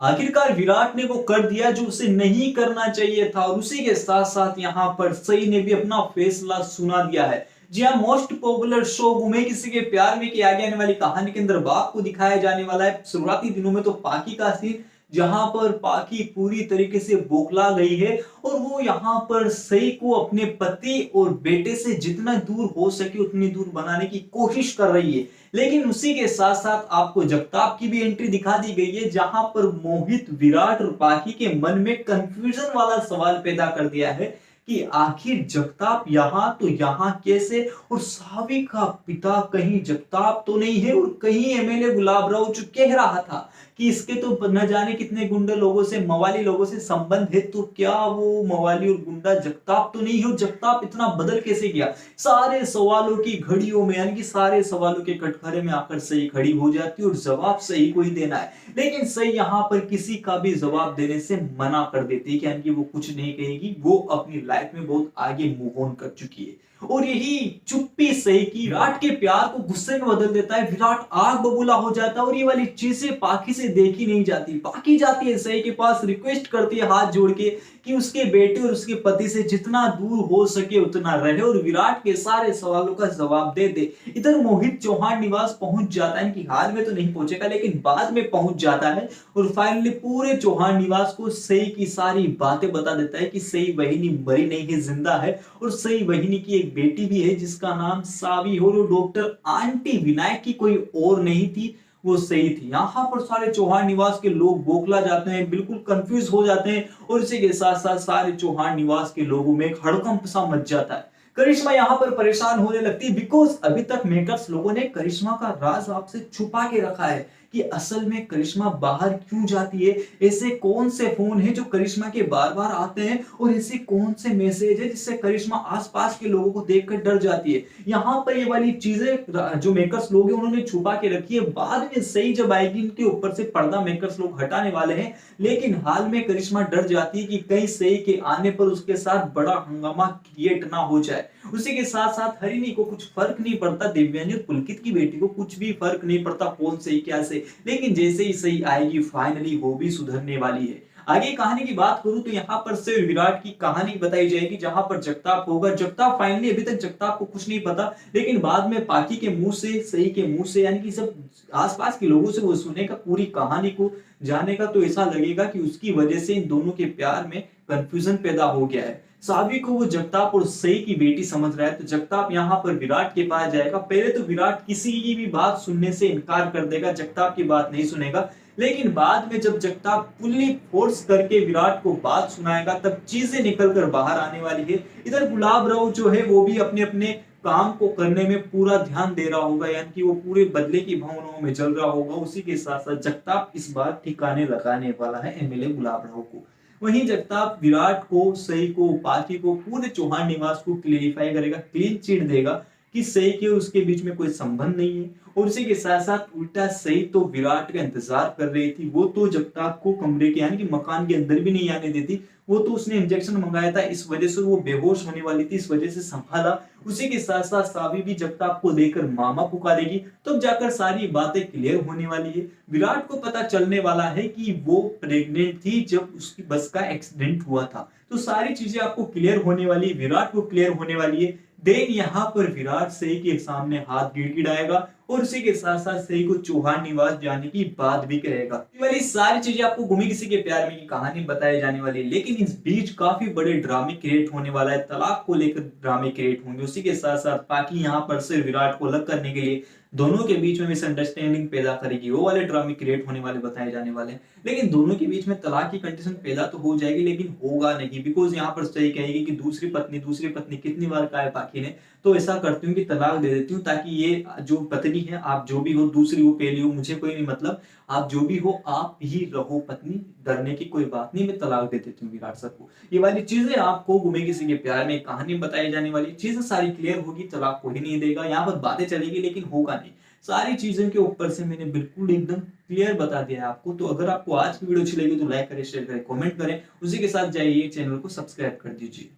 आखिरकार विराट ने वो कर दिया जो उसे नहीं करना चाहिए था और उसी के साथ साथ यहाँ पर सई ने भी अपना फैसला सुना दिया है। जी हाँ, मोस्ट पॉपुलर शो गुमे किसी के प्यार में की आगे आने वाली कहानी के अंदर बाप को दिखाया जाने वाला है। शुरुआती दिनों में तो पाकी का सीन जहां पर पाकी पूरी तरीके से बौखला गई है और वो यहाँ पर सई को अपने पति और बेटे से जितना दूर हो सके उतनी दूर बनाने की कोशिश कर रही है। लेकिन उसी के साथ साथ आपको जगताप की भी एंट्री दिखा दी गई है जहां पर मोहित विराट और पाही के मन में कंफ्यूजन वाला सवाल पैदा कर दिया है कि आखिर जगताप यहाँ तो यहाँ कैसे, और सावी का पिता कहीं जगताप तो नहीं है, और कहीं एमएलए गुलाब राव जो कह रहा था कि इसके तो न जाने कितने गुंडे लोगों से, मवाली लोगों से संबंध है, तो क्या वो मवाली और गुंडा जगताप तो नहीं है, और जगताप इतना बदल कैसे गया। सारे सवालों की घड़ियों में यानी कि सारे सवालों के कटघरे में आकर सही खड़ी हो जाती है और जवाब सही को ही देना है। लेकिन सही यहाँ पर किसी का भी जवाब देने से मना कर देती है, यानी कि वो कुछ नहीं कहेगी, वो अपनी लाइफ में बहुत आगे मूव ऑन कर चुकी है। और यही चुप्पी सही की विराट के प्यार को गुस्से में बदल देता है। विराट आग बबूला हो जाता है और ये वाली चीजें पाकी से देखी नहीं जाती। पाकी जाती है सही के पास, रिक्वेस्ट करती है हाथ जोड़ के कि उसके बेटे और उसके पति से जितना दूर हो सके उतना रहे और विराट के सारे सवालों का जवाब दे दे। इधर मोहित चौहान निवास पहुंच जाता है, कि हाल में तो नहीं पहुंचेगा लेकिन बाद में पहुंच जाता है और फाइनली पूरे चौहान निवास को सही की सारी बातें बता देता है कि सही वहिनी मरी नहीं है, जिंदा है, और सही वहिनी की एक बेटी भी है जिसका नाम सावी हो, और डॉक्टर आंटी विनायक की कोई और नहीं थी, वो सही थी। यहाँ पर सारे चौहान निवास के लोग बौखला जाते हैं, बिल्कुल कंफ्यूज हो जाते हैं, और इसी के साथ साथ सारे चौहान निवास के लोगों में एक हड़कंप सा मच जाता है। करिश्मा यहाँ पर परेशान होने लगती है बिकॉज अभी तक मेकर्स लोगों ने करिश्मा का राज आपसे छुपा के रखा है कि असल में करिश्मा बाहर क्यों जाती है, ऐसे कौन से फोन है जो करिश्मा के बार बार आते हैं, और ऐसे कौन से मैसेज है जिससे करिश्मा आसपास के लोगों को देखकर डर जाती है। यहाँ पर ये वाली चीजें जो मेकर्स लोग हैं उन्होंने छुपा के रखी है। बाद में सही जब आएगी इनके ऊपर से पर्दा मेकर्स लोग हटाने वाले हैं, लेकिन हाल में करिश्मा डर जाती है कि कहीं सही के आने पर उसके साथ बड़ा हंगामा क्रिएट ना हो जाए। उसी के साथ साथ हरिणी को कुछ फर्क नहीं पड़ता, देवयानी और पुलकित की बेटी को कुछ भी फर्क नहीं पड़ता कौन सही क्या से, लेकिन जैसे ही सही आएगी फाइनली वो भी सुधरने वाली है। आगे कहानी की बात करूं तो यहाँ पर से विराट की कहानी बताई जाएगी जहां पर जगताप होगा। जगताप फाइनली, अभी तक जगताप को कुछ नहीं पता, लेकिन बाद में पाकी के मुंह से, सही के मुंह से, यानी कि सब आसपास के लोगों से वो सुनेगा पूरी कहानी को, जानेगा, तो ऐसा लगेगा कि उसकी वजह से इन दोनों के प्यार में कंफ्यूजन पैदा हो गया है। सावी को वो जगताप और सई की बेटी समझ रहा है, तो जगताप यहाँ पर विराट के पास जाएगा। पहले तो विराट किसी की भी बात सुनने से इनकार कर देगा, जगताप की बात नहीं सुनेगा, लेकिन बाद में जब जगताप फुल्ली फोर्स करके विराट को बात सुनाएगा तब चीजें निकल कर बाहर आने वाली है। इधर गुलाब राव जो है वो भी अपने अपने काम को करने में पूरा ध्यान दे रहा होगा, यानी कि वो पूरे बदले की भावनाओं में चल रहा होगा। उसी के साथ साथ जगताप इस बार ठिकाने लगाने वाला है एमएलए गुलाब राव को। वहीं जगताप विराट को, सई को, पाकी को, पूरे चौहान निवास को क्लेरिफाई करेगा, क्लीन चिट देगा कि सई के उसके बीच में कोई संबंध नहीं है। और उसी के साथ साथ उल्टा सई तो विराट का इंतजार कर रही थी, वो तो जगताप को कमरे के यानी कि मकान के अंदर भी नहीं आने देती। वो तो उसने इंजेक्शन मंगाया था, इस वजह से वो बेहोश होने वाली थी, इस वजह से संभाला। उसी के साथ साथ सावी भी जगताप को लेकर मामा पुकारेगी, तब जाकर सारी बातें क्लियर होने वाली है। विराट को पता चलने वाला है कि वो प्रेग्नेंट थी जब उसकी बस का एक्सीडेंट हुआ था, तो सारी चीजें आपको क्लियर होने वाली, विराट को क्लियर होने वाली है। देन यहाँ पर विराट सही के सामने हाथ गिड़गिड़ाएगा और उसी के साथ साथ सही को चौहान निवास जाने की बात भी कहेगा। ये वाली सारी चीजें आपको गुमी किसी के प्यार में की कहानी बताई जाने वाली है, लेकिन इस बीच काफी बड़े ड्रामे क्रिएट होने वाला है, तलाक को लेकर ड्रामे क्रिएट होंगे। उसी के साथ साथ पाकी यहाँ पर से विराट को अलग करने के लिए दोनों के बीच में मिसअंडरस्टैंडिंग पैदा करेगी, वो वाले ड्रामे क्रिएट होने वाले बताए जाने वाले हैं। लेकिन दोनों के बीच में तलाक की कंडीशन पैदा तो हो जाएगी, लेकिन होगा नहीं, बिकॉज यहाँ पर सही कहेगी कि दूसरी पत्नी कितनी बार कहा है पाकी ने, तो ऐसा करती हूँ कि तलाक दे देती हूँ ताकि ये जो पत्नी है, आप जो भी हो, दूसरी हो पहली हो, मुझे कोई नहीं मतलब, आप जो भी हो आप ही रहो पत्नी, डरने की कोई बात नहीं, मैं तलाक दे देती हूँ विराट सर को। ये वाली चीजें आपको गुमे किसी के प्यार में कहानी बताई जाने वाली चीजें सारी क्लियर होगी, तलाक को ही नहीं देगा, यहाँ पर बातें चलेगी लेकिन होगा नहीं। सारी चीजों के ऊपर से मैंने बिल्कुल एकदम क्लियर बता दिया है आपको। तो अगर आपको आज की वीडियो अच्छी लगी तो लाइक करें, शेयर करें, कमेंट करें, उसी के साथ जाइए चैनल को सब्सक्राइब कर दीजिए।